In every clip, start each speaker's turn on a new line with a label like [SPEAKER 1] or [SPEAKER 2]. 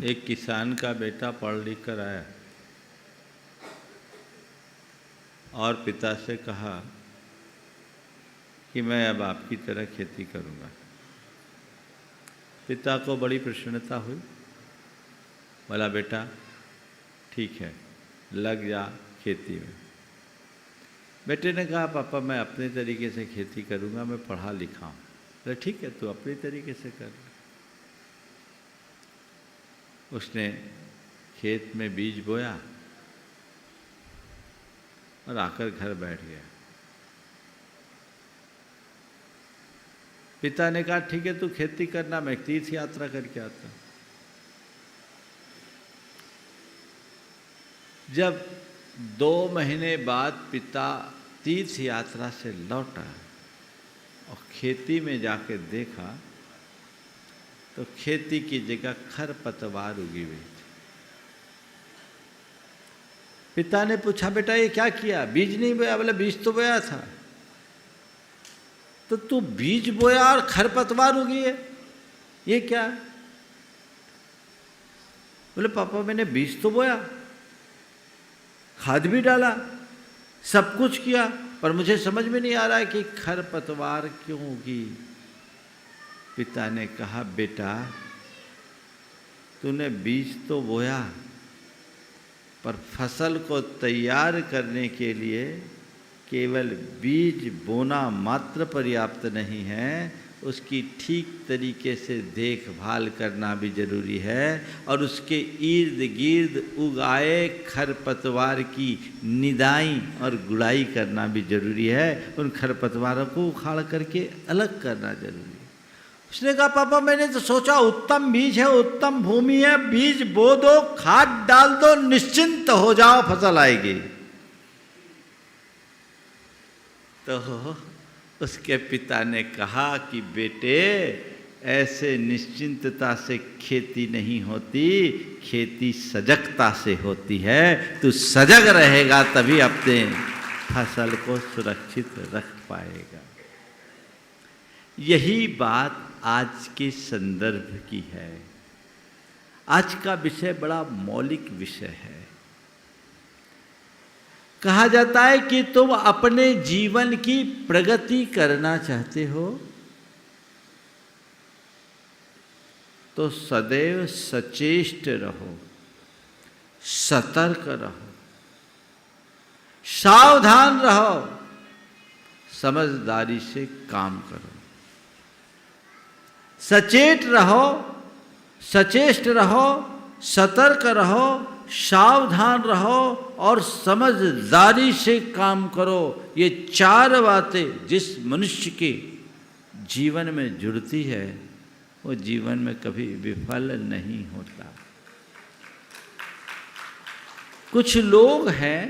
[SPEAKER 1] एक किसान का बेटा पढ़ लिख कर आया और पिता से कहा कि मैं अब आपकी तरह खेती करूँगा। पिता को बड़ी प्रसन्नता हुई। बोला, बेटा ठीक है, लग जा खेती में। बेटे ने कहा, पापा मैं अपने तरीके से खेती करूँगा, मैं पढ़ा लिखा हूँ। बोले, ठीक है, तू अपने तरीके से कर। उसने खेत में बीज बोया और आकर घर बैठ गया। पिता ने कहा, ठीक है, तू खेती करना, मैं तीर्थ यात्रा करके आता हूं। जब 2 महीने बाद पिता तीर्थ यात्रा से लौटा और खेती में जाकर देखा तो खेती की जगह खरपतवार उगी हुई थी। पिता ने पूछा, बेटा ये क्या किया? बीज नहीं बोया? बोले, बीज तो बोया था। तो तू बीज बोया और खरपतवार उगी है, ये क्या? बोले, पापा मैंने बीज तो बोया, खाद भी डाला, सब कुछ किया, पर मुझे समझ में नहीं आ रहा है कि खरपतवार क्यों उगी। पिता ने कहा, बेटा तूने बीज तो बोया, पर फसल को तैयार करने के लिए केवल बीज बोना मात्र पर्याप्त नहीं है, उसकी ठीक तरीके से देखभाल करना भी जरूरी है और उसके इर्द गिर्द उगाए खरपतवार की निदाई और गुड़ाई करना भी जरूरी है। उन खरपतवारों को उखाड़ करके अलग करना जरूरी है। उसने कहा, पापा मैंने तो सोचा उत्तम बीज है, उत्तम भूमि है, बीज बो दो, खाद डाल दो, निश्चिंत हो जाओ, फसल आएगी। तो उसके पिता ने कहा कि बेटे ऐसे निश्चिंतता से खेती नहीं होती, खेती सजगता से होती है। तू सजग रहेगा तभी अपने फसल को सुरक्षित रख पाएगा। यही बात आज के संदर्भ की है। आज का विषय बड़ा मौलिक विषय है। कहा जाता है कि तुम अपने जीवन की प्रगति करना चाहते हो तो सदैव सचेष्ट रहो, सतर्क रहो, सावधान रहो, समझदारी से काम करो। सचेत रहो, सचेष्ट रहो, सतर्क रहो, सावधान रहो और समझदारी से काम करो। ये 4 बातें जिस मनुष्य के जीवन में जुड़ती है वो जीवन में कभी विफल नहीं होता। कुछ लोग हैं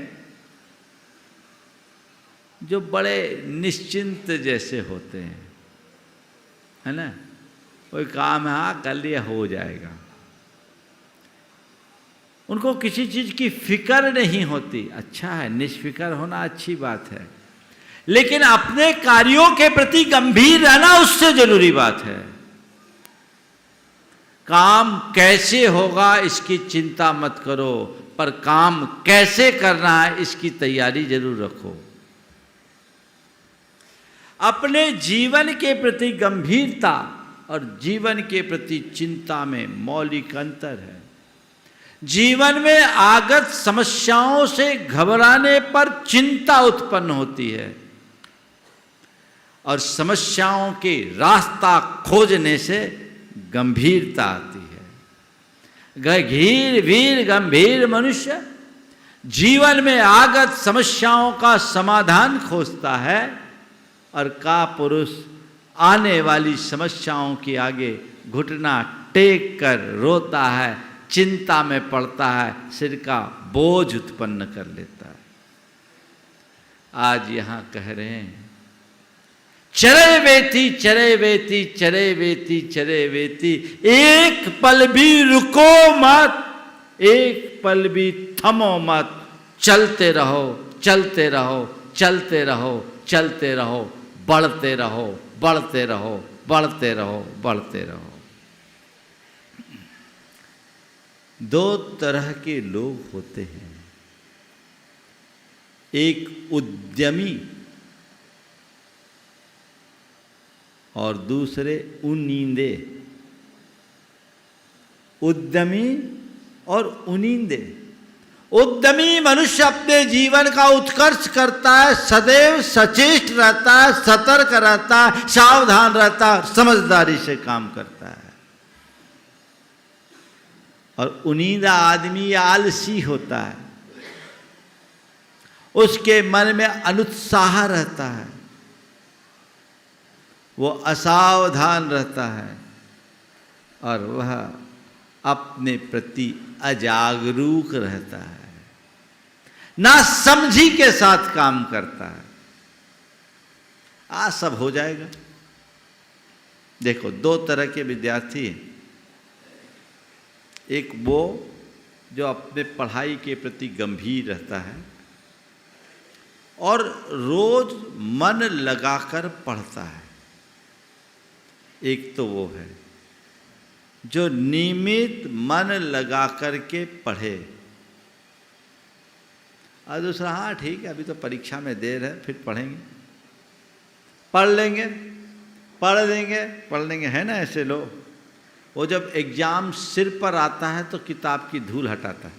[SPEAKER 1] जो बड़े निश्चिंत जैसे होते हैं, है ना, कोई काम है, हाँ कर लिया हो जाएगा। उनको किसी चीज की फिक्र नहीं होती। अच्छा है, निष्फिक्र होना अच्छी बात है, लेकिन अपने कार्यों के प्रति गंभीर रहना उससे जरूरी बात है। काम कैसे होगा इसकी चिंता मत करो, पर काम कैसे करना है इसकी तैयारी जरूर रखो। अपने जीवन के प्रति गंभीरता और जीवन के प्रति चिंता में मौलिक अंतर है। जीवन में आगत समस्याओं से घबराने पर चिंता उत्पन्न होती है और समस्याओं के रास्ता खोजने से गंभीरता आती है। धीर वीर गंभीर मनुष्य जीवन में आगत समस्याओं का समाधान खोजता है और का पुरुष आने वाली समस्याओं के आगे घुटना टेक कर रोता है, चिंता में पड़ता है, सिर का बोझ उत्पन्न कर लेता है। आज यहां कह रहे हैं, चरे वेती चरे वेती चरे वेती चरे वेती, एक पल भी रुको मत, एक पल भी थमो मत, चलते रहो चलते रहो चलते रहो चलते रहो, बढ़ते रहो बढ़ते रहो बढ़ते रहो बढ़ते रहो। दो तरह के लोग होते हैं, एक उद्यमी और दूसरे उन्नींदे। उद्यमी और उन्नींदे। उद्यमी मनुष्य अपने जीवन का उत्कर्ष करता है, सदैव सचेष्ट रहता है, सतर्क रहता है, सावधान रहता है, समझदारी से काम करता है। और उन्नीदा आदमी आलसी होता है, उसके मन में अनुत्साह रहता है, वो असावधान रहता है और वह अपने प्रति अजागरूक रहता है, ना समझी के साथ काम करता है। आज सब हो जाएगा। देखो, दो तरह के विद्यार्थी हैं। एक वो जो अपने पढ़ाई के प्रति गंभीर रहता है और रोज मन लगाकर पढ़ता है। एक तो वो है जो नियमित मन लगा कर के पढ़े, और दूसरा हाँ ठीक है अभी तो परीक्षा में देर है फिर पढ़ेंगे, पढ़ लेंगे, पढ़ लेंगे, है ना ऐसे लोग। वो जब एग्जाम सिर पर आता है तो किताब की धूल हटाता है।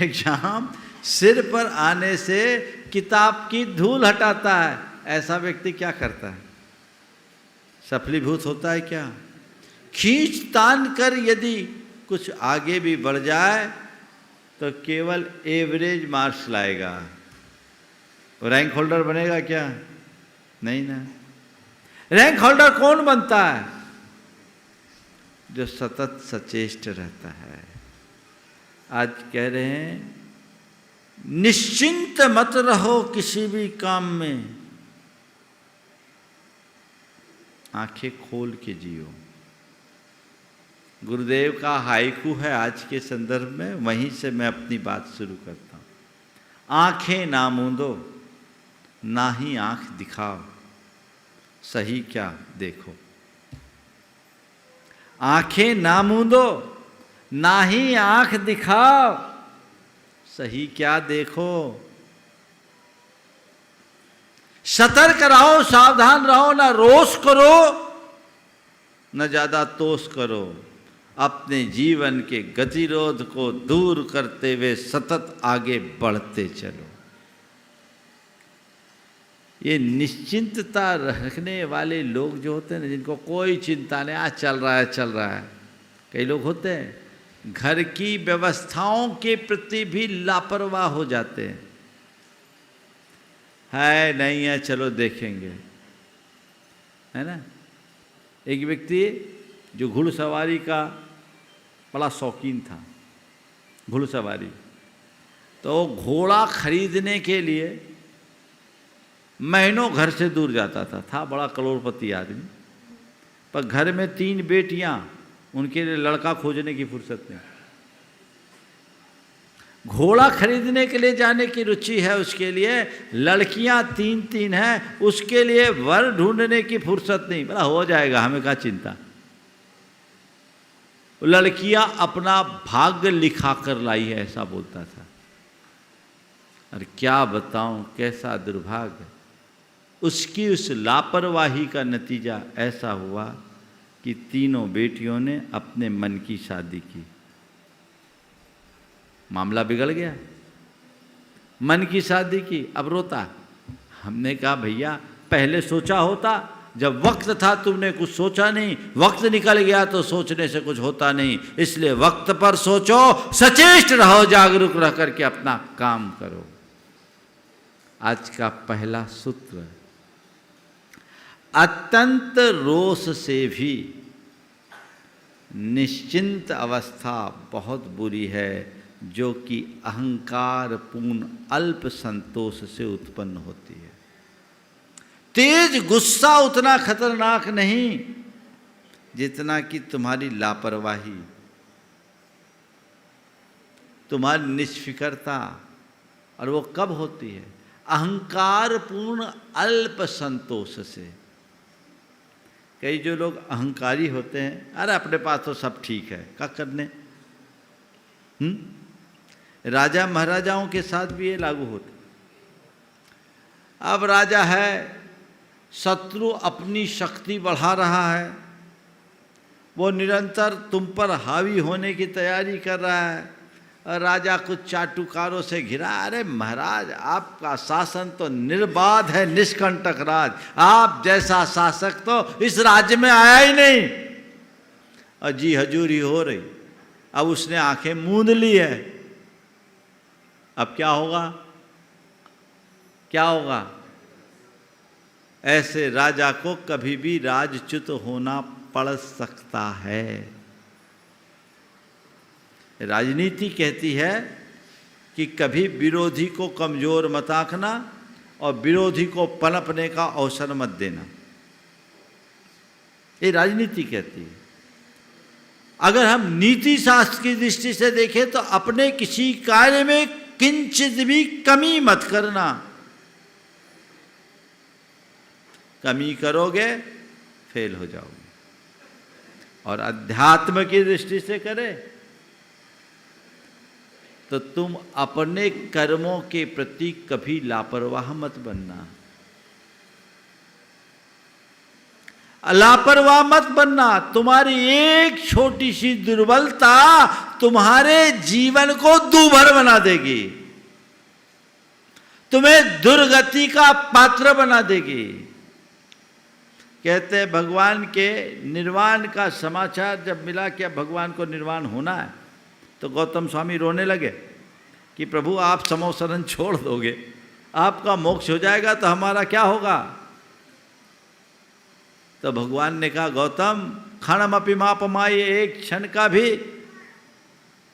[SPEAKER 1] एग्जाम सिर पर आने से किताब की धूल हटाता है। ऐसा व्यक्ति क्या करता है? सफलीभूत होता है क्या? खींच तान कर यदि कुछ आगे भी बढ़ जाए तो केवल एवरेज मार्क्स लाएगा। रैंक होल्डर बनेगा क्या? नहीं ना। रैंक होल्डर कौन बनता है? जो सतत सचेष्ट रहता है। आज कह रहे हैं निश्चिंत मत रहो किसी भी काम में, आंखें खोल के जियो। गुरुदेव का हाइकू है आज के संदर्भ में, वहीं से मैं अपनी बात शुरू करता हूँ। आंखें ना मूंदो, ना ही आंख दिखाओ, सही क्या देखो। आंखें ना मूंदो, ना ही आंख दिखाओ, सही क्या देखो। सतर्क रहो, सावधान रहो, ना रोष करो न ज्यादा तोष करो। अपने जीवन के गतिरोध को दूर करते हुए सतत आगे बढ़ते चलो। ये निश्चिंतता रखने वाले लोग जो होते हैं ना, जिनको कोई चिंता नहीं, आज चल रहा है। कई लोग होते हैं घर की व्यवस्थाओं के प्रति भी लापरवाह हो जाते हैं। है नहीं है चलो देखेंगे, है ना। एक व्यक्ति जो घुड़सवारी का बड़ा शौकीन था, घुड़सवारी, तो घोड़ा खरीदने के लिए महीनों घर से दूर जाता था बड़ा करोड़पति आदमी, पर घर में 3 बेटियां, उनके लिए लड़का खोजने की फुर्सत नहीं। घोड़ा खरीदने के लिए जाने की रुचि है उसके लिए, लड़कियां 3 हैं, उसके लिए वर ढूंढने की फुर्सत नहीं। बोला हो जाएगा, हमें क्या चिंता। लड़कियां अपना भाग्य लिखा कर लाई है, ऐसा बोलता था। और क्या बताऊं कैसा दुर्भाग्य, उसकी उस लापरवाही का नतीजा ऐसा हुआ कि 3 बेटियों ने अपने मन की शादी की। मामला बिगड़ गया, मन की शादी की, अब रोता। हमने कहा भैया पहले सोचा होता, जब वक्त था तुमने कुछ सोचा नहीं, वक्त निकल गया तो सोचने से कुछ होता नहीं। इसलिए वक्त पर सोचो, सचेष्ट रहो, जागरूक रह करके अपना काम करो। आज का पहला सूत्र, अत्यंत रोष से भी निश्चिंत अवस्था बहुत बुरी है, जो कि अहंकार पूर्ण अल्प संतोष से उत्पन्न होती है। तेज गुस्सा उतना खतरनाक नहीं जितना कि तुम्हारी लापरवाही, तुम्हारी निष्फिकरता। और वो कब होती है? अहंकार पूर्ण अल्प संतोष से। कई जो लोग अहंकारी होते हैं, अरे अपने पास तो सब ठीक है, क्या करने। राजा महाराजाओं के साथ भी ये लागू होता। अब राजा है, शत्रु अपनी शक्ति बढ़ा रहा है, वो निरंतर तुम पर हावी होने की तैयारी कर रहा है, और राजा कुछ चाटुकारों से घिरा, अरे महाराज आपका शासन तो निर्बाध है, निष्कंटक राज, आप जैसा शासक तो इस राज्य में आया ही नहीं। और जी हजूरी हो रही। अब उसने आंखें मूंद ली है, अब क्या होगा, क्या होगा। ऐसे राजा को कभी भी राजच्युत होना पड़ सकता है। राजनीति कहती है कि कभी विरोधी को कमजोर मत आंकना और विरोधी को पनपने का अवसर मत देना, ये राजनीति कहती है। अगर हम नीति शास्त्र की दृष्टि से देखें तो अपने किसी कार्य में किंचित भी कमी मत करना, कमी करोगे फेल हो जाओगे। और अध्यात्म की दृष्टि से करें तो तुम अपने कर्मों के प्रति कभी लापरवाह मत बनना, लापरवाह मत बनना। तुम्हारी एक छोटी सी दुर्बलता तुम्हारे जीवन को दूभर बना देगी, तुम्हें दुर्गति का पात्र बना देगी। कहते हैं भगवान के निर्वाण का समाचार जब मिला कि अब भगवान को निर्वाण होना है, तो गौतम स्वामी रोने लगे कि प्रभु आप समोसरण छोड़ दोगे, आपका मोक्ष हो जाएगा तो हमारा क्या होगा। तो भगवान ने कहा गौतम क्षणमपि मापमाय, एक क्षण का भी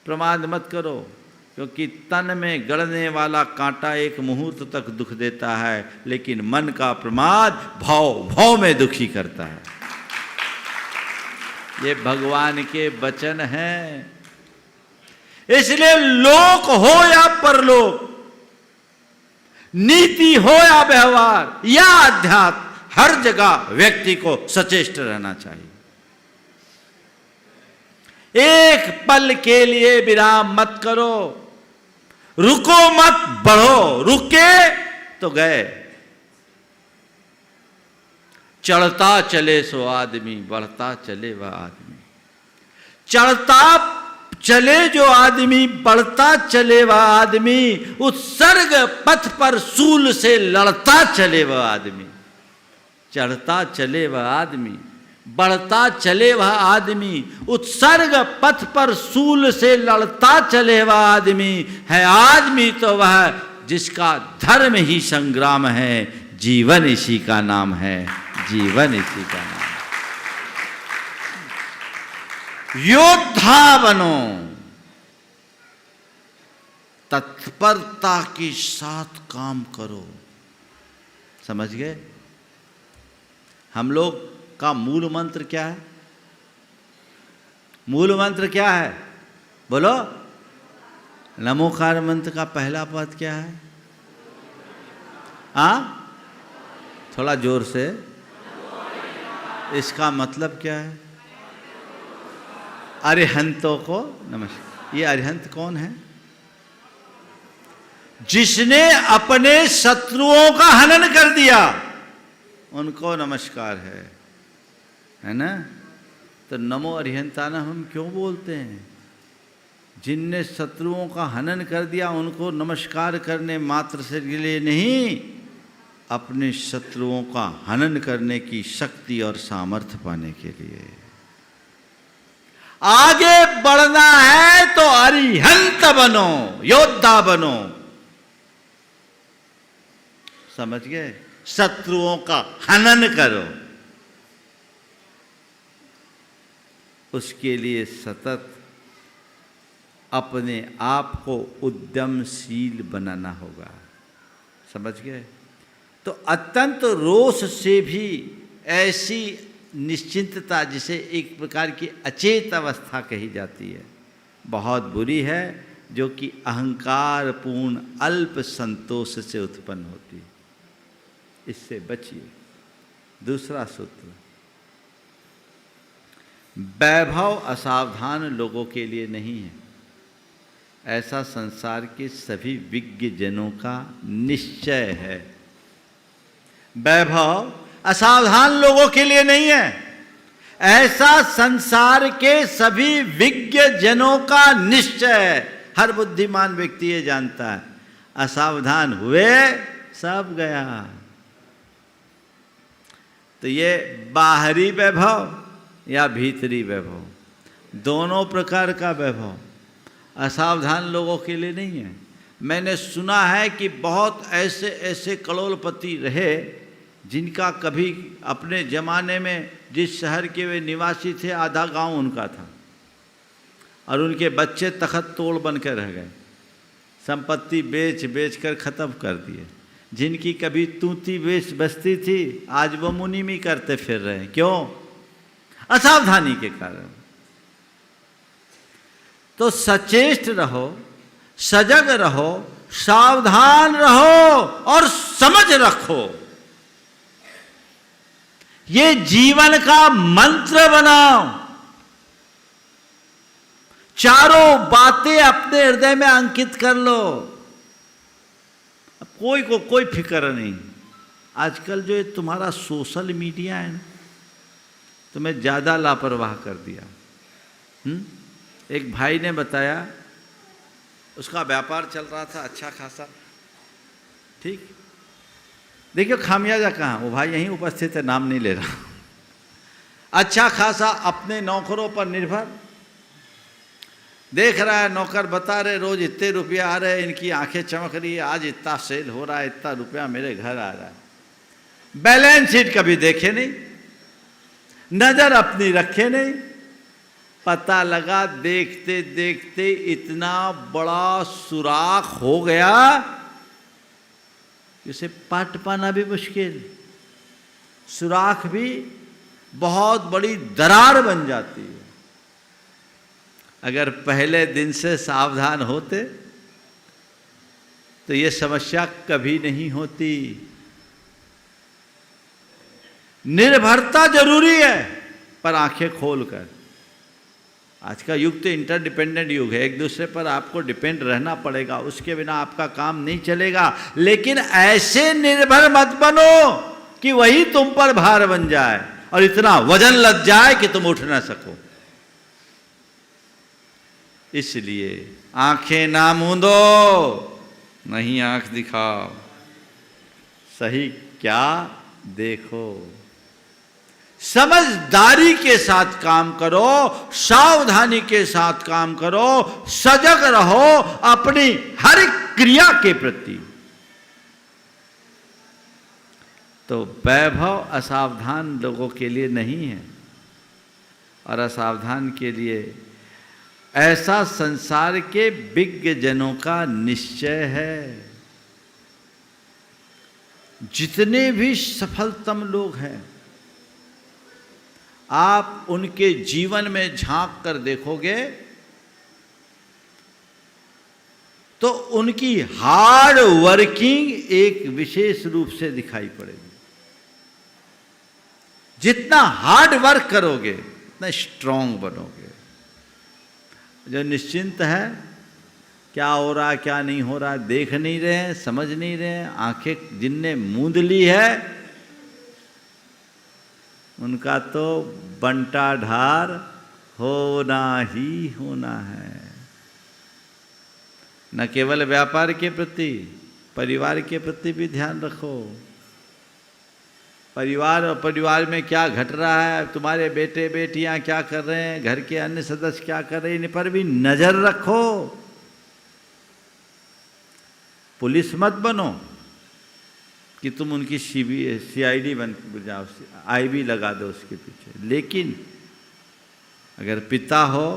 [SPEAKER 1] प्रमाद मत करो, क्योंकि तन में गड़ने वाला कांटा एक मुहूर्त तक दुख देता है, लेकिन मन का प्रमाद भाव भाव में दुखी करता है। ये भगवान के वचन हैं। इसलिए लोक हो या परलोक, नीति हो या व्यवहार या अध्यात्म, हर जगह व्यक्ति को सचेष्ट रहना चाहिए। एक पल के लिए विराम मत करो, रुको मत बढ़ो, रुके तो गए। चढ़ता चले सो आदमी, बढ़ता चले वह आदमी। चढ़ता चले जो आदमी, बढ़ता चले वह आदमी, उत्सर्ग पथ पर सूल से लड़ता चले वह आदमी। चढ़ता चले वह आदमी, बढ़ता चले वह आदमी, उत्सर्ग पथ पर सूल से लड़ता चले वह आदमी है। आदमी तो वह जिसका धर्म ही संग्राम है, जीवन इसी का नाम है, जीवन इसी का नाम। योद्धा बनो, तत्परता के साथ काम करो। समझ गए। हम लोग का मूल मंत्र क्या है? मूल मंत्र क्या है बोलो। नमोकार मंत्र का पहला पद क्या है? थोड़ा जोर से। इसका मतलब क्या है? अरिहंतों को नमस्कार। ये अरिहंत कौन है? जिसने अपने शत्रुओं का हनन कर दिया, उनको नमस्कार है ना। तो नमो अरिहंताना हम क्यों बोलते हैं? जिनने शत्रुओं का हनन कर दिया उनको नमस्कार करने मात्र से लिए नहीं, अपने शत्रुओं का हनन करने की शक्ति और सामर्थ्य पाने के लिए। आगे बढ़ना है तो अरिहंत बनो, योद्धा बनो। समझ गए? शत्रुओं का हनन करो, उसके लिए सतत अपने आप को उद्यमशील बनाना होगा। समझ गए? तो अत्यंत रोष से भी ऐसी निश्चिंतता, जिसे एक प्रकार की अचेत अवस्था कही जाती है, बहुत बुरी है, जो कि अहंकार पूर्ण अल्प संतोष से उत्पन्न होती है। इससे बचिए। दूसरा सूत्र, वैभव असावधान लोगों के लिए नहीं है, ऐसा संसार के सभी विज्ञ जनों का निश्चय है। वैभव असावधान लोगों के लिए नहीं है, ऐसा संसार के सभी विज्ञ जनों का निश्चय है। हर बुद्धिमान व्यक्ति ये जानता है, असावधान हुए सब गया। तो ये बाहरी वैभव या भीतरी वैभव, दोनों प्रकार का वैभव असावधान लोगों के लिए नहीं है। मैंने सुना है कि बहुत ऐसे ऐसे करोड़पति रहे जिनका कभी अपने ज़माने में जिस शहर के वे निवासी थे आधा गांव उनका था, और उनके बच्चे तखत तोड़ बन कर रह गए, संपत्ति बेच बेच कर ख़त्म कर दिए। जिनकी कभी तूती बेच बसती थी आज वो मुनीमी करते फिर रहे हैं। क्यों? असावधानी के कारण। तो सचेष्ट रहो, सजग रहो, सावधान रहो और समझ रखो। ये जीवन का मंत्र बनाओ। चारों बातें अपने हृदय में अंकित कर लो। अब कोई को कोई फिक्र नहीं। आजकल जो ये तुम्हारा सोशल मीडिया है ना, तुम्हें ज़्यादा लापरवाह कर दिया। एक भाई ने बताया, उसका व्यापार चल रहा था अच्छा खासा, ठीक। देखिए खामियाजा कहाँ, वो भाई यहीं उपस्थित है, नाम नहीं ले रहा। अच्छा खासा अपने नौकरों पर निर्भर, देख रहा है नौकर बता रहे रोज इतने रुपया आ रहे हैं, इनकी आंखें चमक रही है, आज इतना सेल हो रहा है, इतना रुपया मेरे घर आ रहा है। बैलेंस शीट कभी देखे नहीं, नजर अपनी रखे नहीं। पता लगा देखते देखते इतना बड़ा सुराख हो गया कि उसे पाट पाना भी मुश्किल, सुराख भी बहुत बड़ी दरार बन जाती है। अगर पहले दिन से सावधान होते तो ये समस्या कभी नहीं होती। निर्भरता जरूरी है, पर आंखें खोलकर। आज का युग तो इंटरडिपेंडेंट युग है, एक दूसरे पर आपको डिपेंड रहना पड़ेगा, उसके बिना आपका काम नहीं चलेगा। लेकिन ऐसे निर्भर मत बनो कि वही तुम पर भार बन जाए और इतना वजन लग जाए कि तुम उठ ना सको। इसलिए आंखें ना मूंदो, नहीं आंख दिखाओ, सही क्या देखो। समझदारी के साथ काम करो, सावधानी के साथ काम करो, सजग रहो अपनी हर क्रिया के प्रति। तो वैभव असावधान लोगों के लिए नहीं है, और असावधान के लिए ऐसा संसार के विज्ञ जनों का निश्चय है। जितने भी सफलतम लोग हैं, आप उनके जीवन में झांक कर देखोगे तो उनकी हार्ड वर्किंग एक विशेष रूप से दिखाई पड़ेगी। जितना हार्ड वर्क करोगे उतना स्ट्रांग बनोगे। जो निश्चिंत है, क्या हो रहा क्या नहीं हो रहा देख नहीं रहे हैं, समझ नहीं रहे हैं, आंखें जिनने मूंद ली है उनका तो बंटा ढार होना ही होना है। न केवल व्यापार के प्रति, परिवार के प्रति भी ध्यान रखो। परिवार और परिवार में क्या घट रहा है, तुम्हारे बेटे बेटियां क्या कर रहे हैं, घर के अन्य सदस्य क्या कर रहे हैं, इन पर भी नजर रखो। पुलिस मत बनो कि तुम उनकी CID बन जाओ, IB लगा दो उसके पीछे। लेकिन अगर पिता हो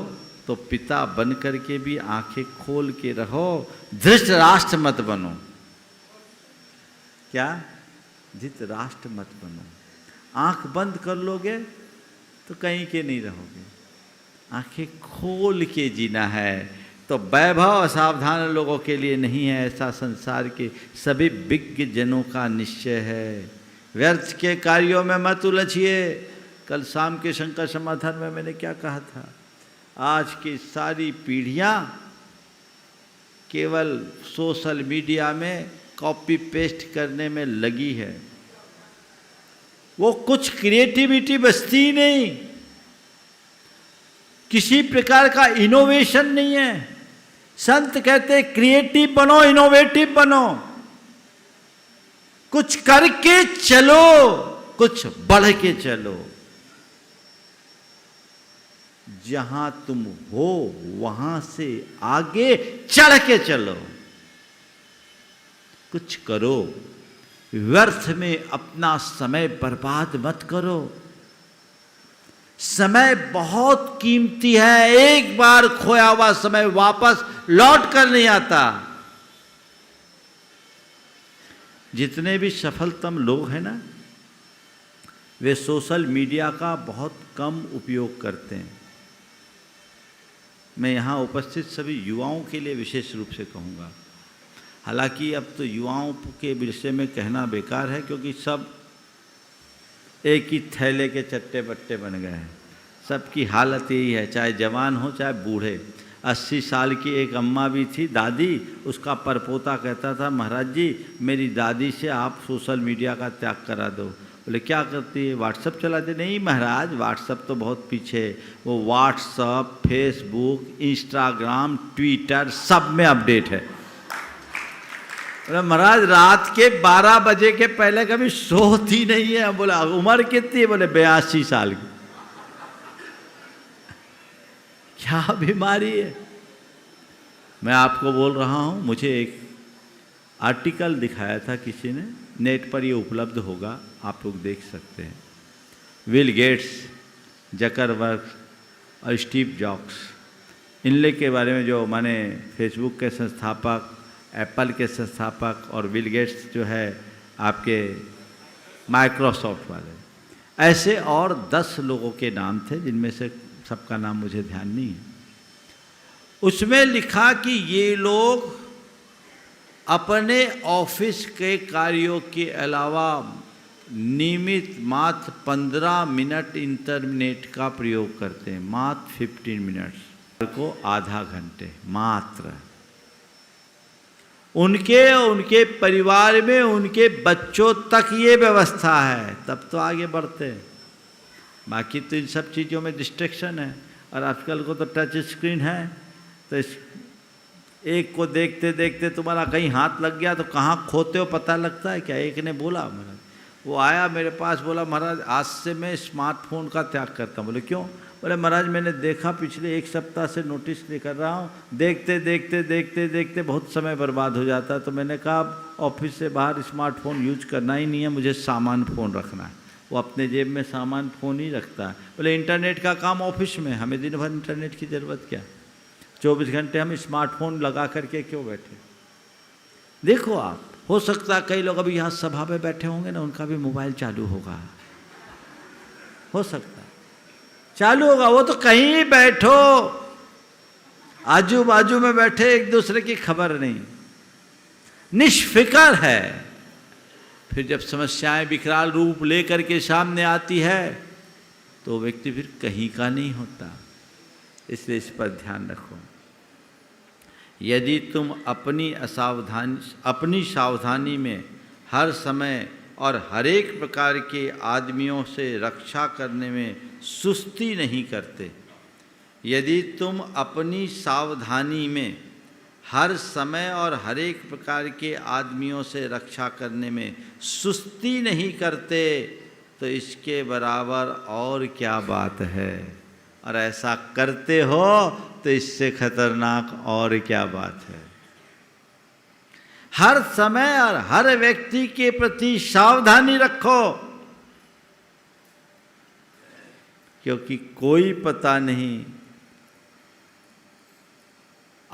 [SPEAKER 1] तो पिता बन करके भी आंखें खोल के रहो। धृतराष्ट्र मत बनो। क्या? धृतराष्ट्र मत बनो। आंख बंद कर लोगे तो कहीं के नहीं रहोगे, आंखें खोल के जीना है। तो वैभव असावधान लोगों के लिए नहीं है, ऐसा संसार के सभी विज्ञ जनों का निश्चय है। व्यर्थ के कार्यों में मत उलझिए, कल शाम के शंकर समाधान में मैंने क्या कहा था, आज की सारी पीढ़ियां केवल सोशल मीडिया में कॉपी पेस्ट करने में लगी है, वो कुछ क्रिएटिविटी बचती नहीं, किसी प्रकार का इनोवेशन नहीं है। संत कहते क्रिएटिव बनो, इनोवेटिव बनो, कुछ करके चलो, कुछ बढ़ के चलो। जहां तुम हो वहां से आगे चढ़ के चलो, कुछ करो, व्यर्थ में अपना समय बर्बाद मत करो। समय बहुत कीमती है, एक बार खोया हुआ समय वापस लौट कर नहीं आता। जितने भी सफलतम लोग हैं ना, वे सोशल मीडिया का बहुत कम उपयोग करते हैं। मैं यहाँ उपस्थित सभी युवाओं के लिए विशेष रूप से कहूँगा, हालांकि अब तो युवाओं के विषय में कहना बेकार है, क्योंकि सब एक ही थैले के चट्टे बट्टे बन गए हैं। सबकी हालत यही है, चाहे जवान हो चाहे बूढ़े। 80 साल की एक अम्मा भी थी, दादी, उसका परपोता कहता था, महाराज जी मेरी दादी से आप सोशल मीडिया का त्याग करा दो। बोले क्या करती है? व्हाट्सअप चलाते? नहीं महाराज, व्हाट्सअप तो बहुत पीछे, वो व्हाट्सअप, फेसबुक, इंस्टाग्राम, ट्विटर सब में अपडेट है। बोले महाराज रात के 12 बजे के पहले कभी सोती नहीं है। बोला उम्र कितनी है? बोले 82 साल की। क्या बीमारी है? मैं आपको बोल रहा हूँ, मुझे एक आर्टिकल दिखाया था किसी ने, नेट पर ये उपलब्ध होगा, आप लोग देख सकते हैं। बिल गेट्स, जकरबर्ग और स्टीव जॉब्स, इनले के बारे में, जो माने फेसबुक के संस्थापक, एप्पल के संस्थापक, और बिल गेट्स जो है आपके माइक्रोसॉफ्ट वाले, ऐसे और 10 लोगों के नाम थे, जिनमें से सबका नाम मुझे ध्यान नहीं है। उसमें लिखा कि ये लोग अपने ऑफिस के कार्यों के अलावा नियमित मात्र 15 मिनट इंटरनेट का प्रयोग करते हैं, मात्र 15 मिनट्स को आधा घंटे मात्र। उनके परिवार में उनके बच्चों तक ये व्यवस्था है, तब तो आगे बढ़ते हैं। बाकी तो इन सब चीज़ों में डिस्ट्रैक्शन है, और आजकल को तो टच स्क्रीन है, तो इस एक को देखते देखते तुम्हारा कहीं हाथ लग गया तो कहाँ खोते हो पता लगता है क्या? एक ने बोला, महाराज वो आया मेरे पास, बोला महाराज आज से मैं स्मार्टफोन का त्याग करता हूँ। बोले क्यों? बोले महाराज मैंने देखा पिछले 1 सप्ताह से नोटिस कर रहा हूँ, देखते देखते देखते देखते बहुत समय बर्बाद हो जाता है, तो मैंने कहा ऑफिस से बाहर स्मार्टफोन यूज करना ही नहीं है, मुझे सामान फ़ोन रखना है। वो अपने जेब में सामान फ़ोन ही रखता है। बोले इंटरनेट का काम ऑफिस में, हमें दिन भर इंटरनेट की ज़रूरत क्या? 24 घंटे हम स्मार्टफोन लगा करके क्यों बैठे? देखो आप, हो सकता है कई लोग अभी यहाँ सभा में बैठे होंगे ना, उनका भी मोबाइल चालू होगा, हो सकता है चालू होगा। वो तो कहीं बैठो, आजू बाजू में बैठे, एक दूसरे की खबर नहीं, निष्फिक्र है। फिर जब समस्याएं विकराल रूप लेकर के सामने आती है तो व्यक्ति फिर कहीं का नहीं होता। इसलिए इस पर ध्यान रखो। यदि तुम अपनी सावधानी में हर समय और हर एक प्रकार के आदमियों से रक्षा करने में सुस्ती नहीं करते, यदि तुम अपनी सावधानी में हर समय और हर एक प्रकार के आदमियों से रक्षा करने में सुस्ती नहीं करते, तो इसके बराबर और क्या बात है? और ऐसा करते हो तो इससे खतरनाक और क्या बात है? हर समय और हर व्यक्ति के प्रति सावधानी रखो, क्योंकि कोई पता नहीं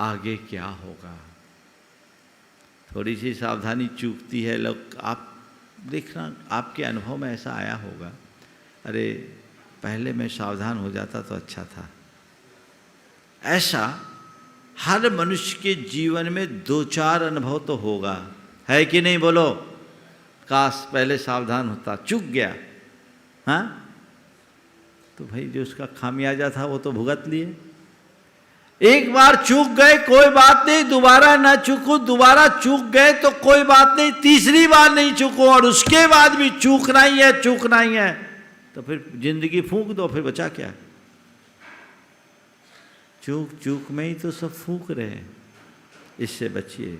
[SPEAKER 1] आगे क्या होगा। थोड़ी सी सावधानी चूकती है लोग, आप देखना आपके अनुभव में ऐसा आया होगा, अरे पहले मैं सावधान हो जाता तो अच्छा था। ऐसा हर मनुष्य के जीवन में 2-4 अनुभव तो होगा, है कि नहीं? बोलो, काश पहले सावधान होता, चूक गया। हाँ, तो भाई जो उसका खामियाजा था वो तो भुगत लिए। एक बार चूक गए कोई बात नहीं, दोबारा ना चूको, दोबारा चूक गए तो कोई बात नहीं, तीसरी बार नहीं चूको और उसके बाद भी चूकना ही है, तो फिर जिंदगी फूंक दो, फिर बचा क्या। चूक में ही तो सब फूंक रहे हैं, इससे बचिए।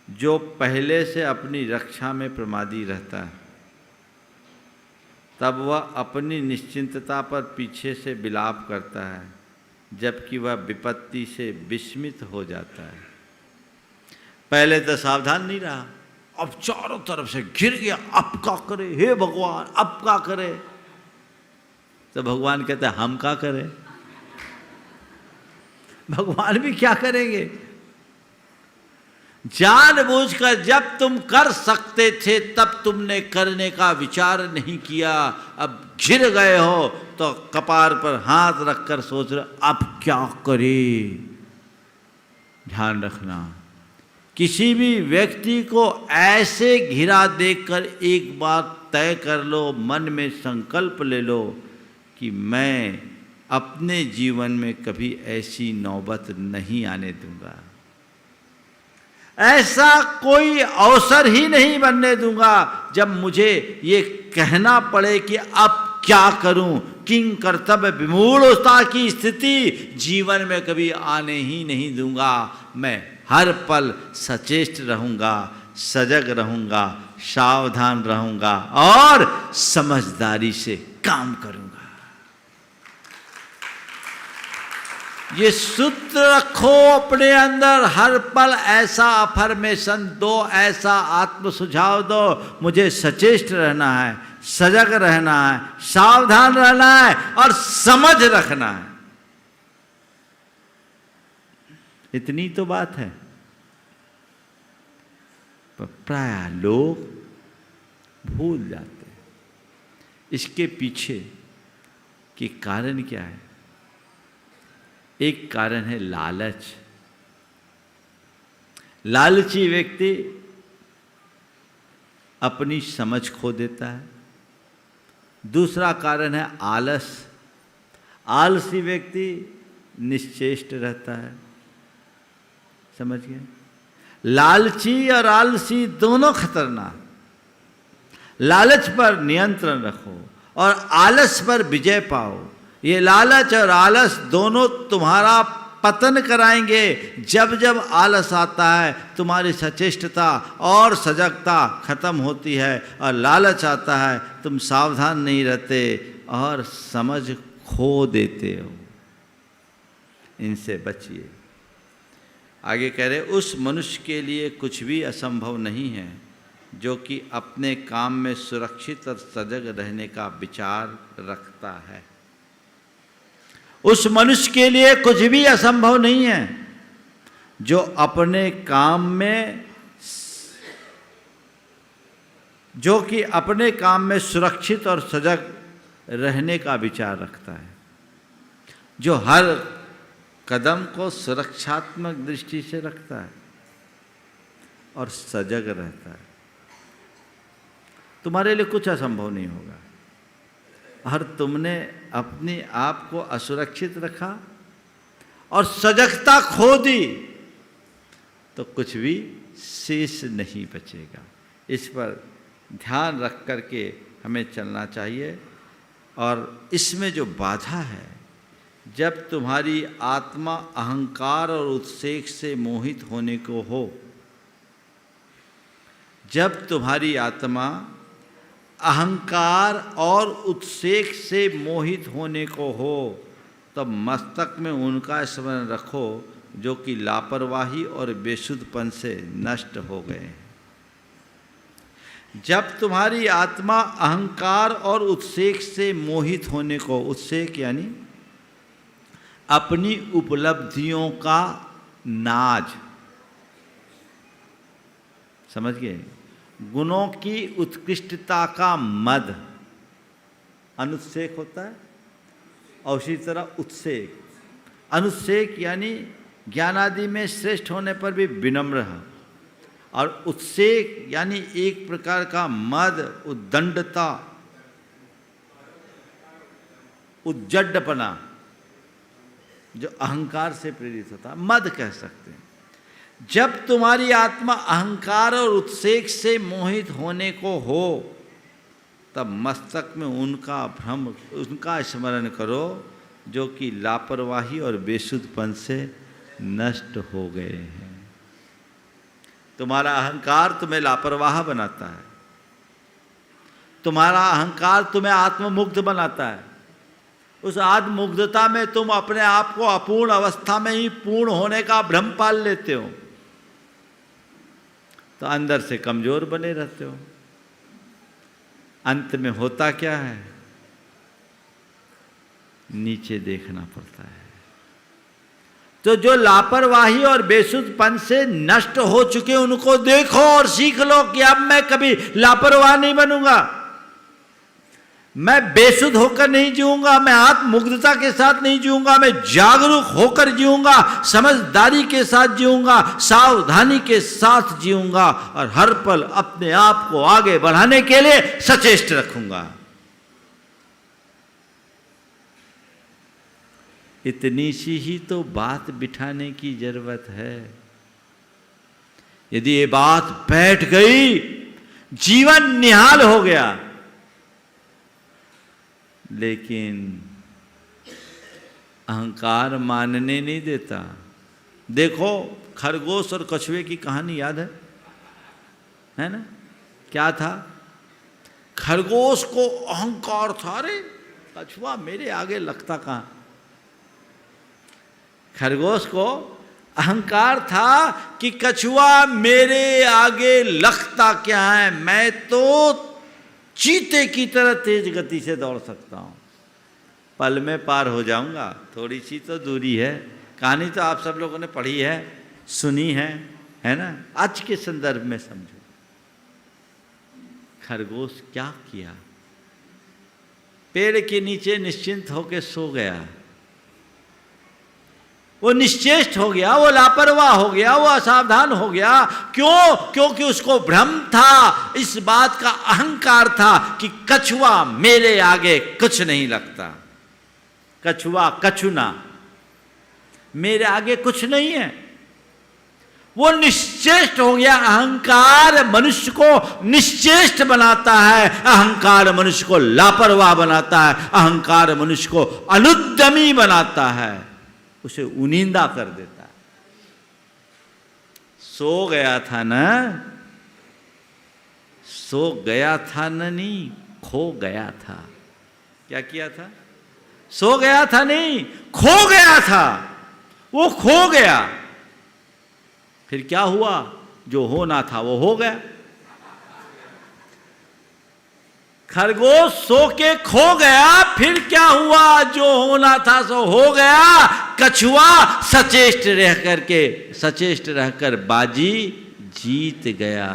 [SPEAKER 1] जो पहले से अपनी रक्षा में प्रमादी रहता है, तब वह अपनी निश्चिंतता पर पीछे से विलाप करता है, जबकि वह विपत्ति से विस्मित हो जाता है। पहले तो सावधान नहीं रहा, अब चारों तरफ से घिर गया, अब क्या करे, हे भगवान अब क्या करे। तो भगवान कहते हैं हम क्या करें, भगवान भी क्या करेंगे। जानबूझकर जब तुम कर सकते थे तब तुमने करने का विचार नहीं किया, अब घिर गए हो तो कपार पर हाथ रखकर सोच रहे अब क्या करें। ध्यान रखना, किसी भी व्यक्ति को ऐसे घिरा देखकर एक बार तय कर लो, मन में संकल्प ले लो कि मैं अपने जीवन में कभी ऐसी नौबत नहीं आने दूंगा, ऐसा कोई अवसर ही नहीं बनने दूंगा जब मुझे ये कहना पड़े कि अब क्या करूं। किंग कर्तव्य विमूढ़ता की स्थिति जीवन में कभी आने ही नहीं दूंगा। मैं हर पल सचेष्ट रहूंगा, सजग रहूंगा, सावधान रहूंगा और समझदारी से काम करूंगा। ये सूत्र रखो अपने अंदर, हर पल ऐसा अफर्मेशन दो, ऐसा आत्म सुझाव दो, मुझे सचेष्ट रहना है, सजग रहना है, सावधान रहना है और समझ रखना है। इतनी तो बात है, पर प्रायः लोग भूल जाते हैं। इसके पीछे के कारण क्या है? एक कारण है लालच। लालची व्यक्ति अपनी समझ खो देता है। दूसरा कारण है आलस। आलसी व्यक्ति निश्चेष्ट रहता है। समझ गए? लालची और आलसी दोनों खतरनाक। लालच पर नियंत्रण रखो और आलस पर विजय पाओ। ये लालच और आलस दोनों तुम्हारा पतन कराएंगे। जब जब आलस आता है तुम्हारी सचेष्टता और सजगता खत्म होती है, और लालच आता है तुम सावधान नहीं रहते और समझ खो देते हो। इनसे बचिए। आगे कह रहे, उस मनुष्य के लिए कुछ भी असंभव नहीं है जो कि अपने काम में सुरक्षित और सजग रहने का विचार रखता है। उस मनुष्य के लिए कुछ भी असंभव नहीं है जो अपने काम में, जो कि अपने काम में सुरक्षित और सजग रहने का विचार रखता है, जो हर कदम को सुरक्षात्मक दृष्टि से रखता है और सजग रहता है। तुम्हारे लिए कुछ असंभव नहीं होगा। और तुमने अपने आप को असुरक्षित रखा और सजगता खो दी तो कुछ भी शेष नहीं बचेगा। इस पर ध्यान रख करके हमें चलना चाहिए। और इसमें जो बाधा है, जब तुम्हारी आत्मा अहंकार और उत्सेक से मोहित होने को हो, जब तुम्हारी आत्मा अहंकार और उत्सेक से मोहित होने को हो, तब मस्तक में उनका स्मरण रखो जो कि लापरवाही और बेसुधपन से नष्ट हो गए। जब तुम्हारी आत्मा अहंकार और उत्सेक से मोहित होने को, उत्सेक यानी अपनी उपलब्धियों का नाज, समझ गए? गुणों की उत्कृष्टता का मद अनुत्सेक होता है, और उसी तरह उत्सेक। अनुत्सेक यानी ज्ञानादि में श्रेष्ठ होने पर भी विनम्र है, और उत्सेक यानी एक प्रकार का मद, उद्दंडता, उज्जडपना जो अहंकार से प्रेरित होता है, मद कह सकते हैं। जब तुम्हारी आत्मा अहंकार और उत्सेक से मोहित होने को हो, तब मस्तक में उनका भ्रम, उनका स्मरण करो जो कि लापरवाही और बेसुधपन से नष्ट हो गए हैं। तुम्हारा अहंकार तुम्हें लापरवाह बनाता है, तुम्हारा अहंकार तुम्हें आत्ममुग्ध बनाता है। उस आत्ममुग्धता में तुम अपने आप को अपूर्ण अवस्था में ही पूर्ण होने का भ्रम पाल लेते हो, तो अंदर से कमजोर बने रहते हो। अंत में होता क्या है? नीचे देखना पड़ता है। तो जो लापरवाही और बेसुधपन से नष्ट हो चुके उनको देखो और सीख लो कि अब मैं कभी लापरवाह नहीं बनूंगा, मैं बेसुध होकर नहीं जीऊंगा, मैं आत्ममुग्धता के साथ नहीं जीऊंगा, मैं जागरूक होकर जीऊंगा, समझदारी के साथ जीऊंगा, सावधानी के साथ जीऊंगा और हर पल अपने आप को आगे बढ़ाने के लिए सचेष्ट रखूंगा। इतनी सी ही तो बात बिठाने की जरूरत है। यदि ये बात बैठ गई, जीवन निहाल हो गया। लेकिन अहंकार मानने नहीं देता। देखो खरगोश और कछुए की कहानी याद है ना? क्या था? खरगोश को अहंकार था, अरे कछुआ मेरे आगे लगता कहां। खरगोश को अहंकार था कि कछुआ मेरे आगे लगता क्या है, मैं तो चीते की तरह तेज गति से दौड़ सकता हूं, पल में पार हो जाऊंगा। थोड़ी सी तो दूरी है। कहानी तो आप सब लोगों ने पढ़ी है, सुनी है ना? आज के संदर्भ में समझो। खरगोश क्या किया? पेड़ के नीचे निश्चिंत होकर सो गया। वो निश्चेष्ट हो गया, वो लापरवाह हो गया, वो असावधान हो गया। क्यों? क्योंकि उसको भ्रम था, इस बात का अहंकार था कि कछुआ मेरे आगे कुछ नहीं लगता। कछुआ कछुना मेरे आगे कुछ नहीं है। वो निश्चेष्ट हो गया। अहंकार मनुष्य को निश्चेष्ट बनाता है, अहंकार मनुष्य को लापरवाह बनाता है, अहंकार मनुष्य को अनुद्यमी बनाता है, उसे उनिंदा कर देता है। सो गया था ना? सो गया था ना? नहीं, खो गया था। क्या किया था? सो गया था नहीं, खो गया था। वो खो गया। फिर क्या हुआ? जो होना था वो हो गया। खरगोश सो के खो गया, फिर क्या हुआ? जो होना था सो हो गया। कछुआ सचेष्ट रहकर बाजी जीत गया।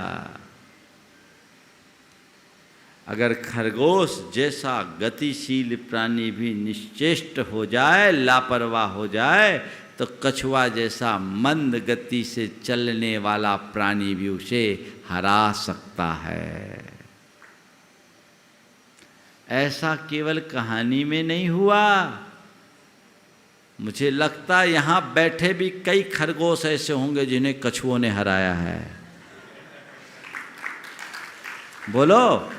[SPEAKER 1] अगर खरगोश जैसा गतिशील प्राणी भी निश्चेष्ट हो जाए, लापरवाह हो जाए, तो कछुआ जैसा मंद गति से चलने वाला प्राणी भी उसे हरा सकता है। ऐसा केवल कहानी में नहीं हुआ। मुझे लगता है यहां बैठे भी कई खरगोश ऐसे होंगे जिन्हें कछुओं ने हराया है। बोलो,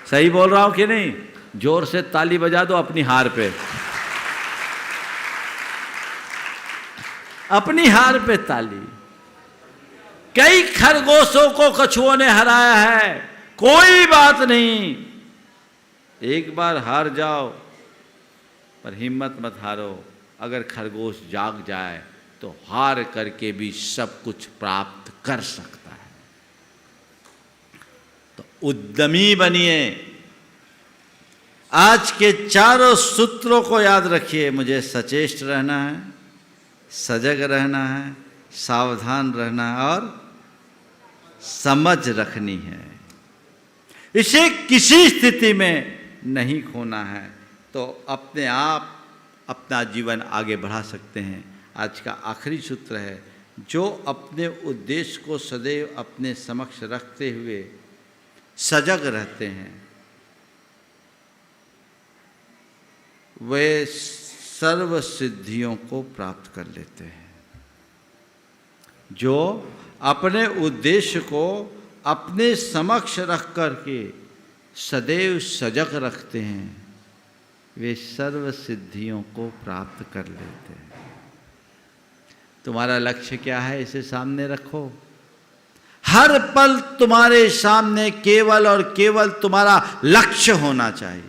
[SPEAKER 1] सही बोल रहा हूं कि नहीं? जोर से ताली बजा दो अपनी हार पे, अपनी हार पे ताली। कई खरगोशों को कछुओं ने हराया है। कोई बात नहीं, एक बार हार जाओ पर हिम्मत मत हारो। अगर खरगोश जाग जाए तो हार करके भी सब कुछ प्राप्त कर सकता है। तो उद्यमी बनिए। आज के चारों सूत्रों को याद रखिए। मुझे सचेष्ट रहना है, सजग रहना है, सावधान रहना है और समझ रखनी है। इसे किसी स्थिति में नहीं खोना है, तो अपने आप अपना जीवन आगे बढ़ा सकते हैं। आज का आखिरी सूत्र है, जो अपने उद्देश्य को सदैव अपने समक्ष रखते हुए सजग रहते हैं वे सर्व सिद्धियों को प्राप्त कर लेते हैं। जो अपने उद्देश्य को अपने समक्ष रख कर के सदैव सजग रखते हैं, वे सर्व सिद्धियों को प्राप्त कर लेते हैं। तुम्हारा लक्ष्य क्या है, इसे सामने रखो। हर पल तुम्हारे सामने केवल और केवल तुम्हारा लक्ष्य होना चाहिए।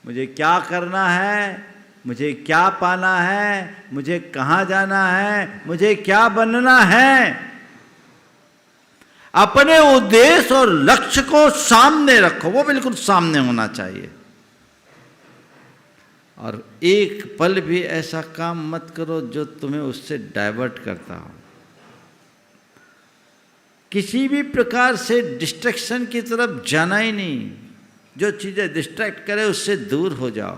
[SPEAKER 1] मुझे क्या करना है, मुझे क्या पाना है, मुझे कहाँ जाना है, मुझे क्या बनना है। अपने उद्देश्य और लक्ष्य को सामने रखो, वो बिल्कुल सामने होना चाहिए। और एक पल भी ऐसा काम मत करो जो तुम्हें उससे डाइवर्ट करता हो। किसी भी प्रकार से डिस्ट्रैक्शन की तरफ जाना ही नहीं। जो चीज़ें डिस्ट्रैक्ट करे उससे दूर हो जाओ।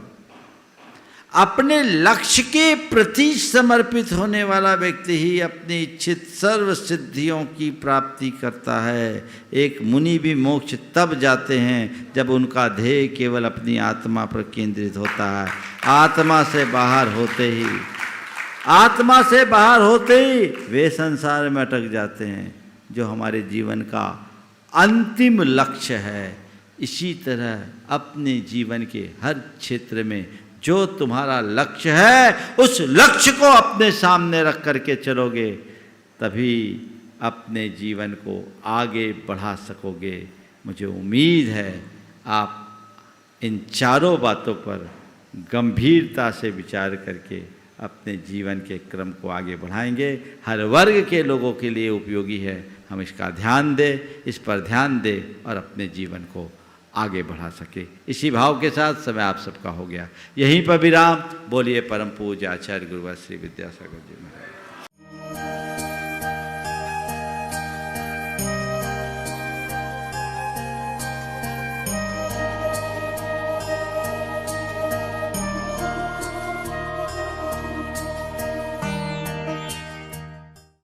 [SPEAKER 1] अपने लक्ष्य के प्रति समर्पित होने वाला व्यक्ति ही अपनी इच्छित सर्व सिद्धियों की प्राप्ति करता है। एक मुनि भी मोक्ष तब जाते हैं जब उनका ध्येय केवल अपनी आत्मा पर केंद्रित होता है। आत्मा से बाहर होते ही वे संसार में अटक जाते हैं, जो हमारे जीवन का अंतिम लक्ष्य है। इसी तरह अपने जीवन के हर क्षेत्र में जो तुम्हारा लक्ष्य है, उस लक्ष्य को अपने सामने रख करके चलोगे, तभी अपने जीवन को आगे बढ़ा सकोगे। मुझे उम्मीद है आप इन चारों बातों पर गंभीरता से विचार करके अपने जीवन के क्रम को आगे बढ़ाएंगे। हर वर्ग के लोगों के लिए उपयोगी है। हम इसका ध्यान दें, इस पर ध्यान दें और अपने जीवन को आगे बढ़ा सके। इसी भाव के साथ समय आप सबका हो गया। यहीं पर विराम। बोलिए परम पूज्य आचार्य गुरुवर श्री विद्यासागर जी महाराज।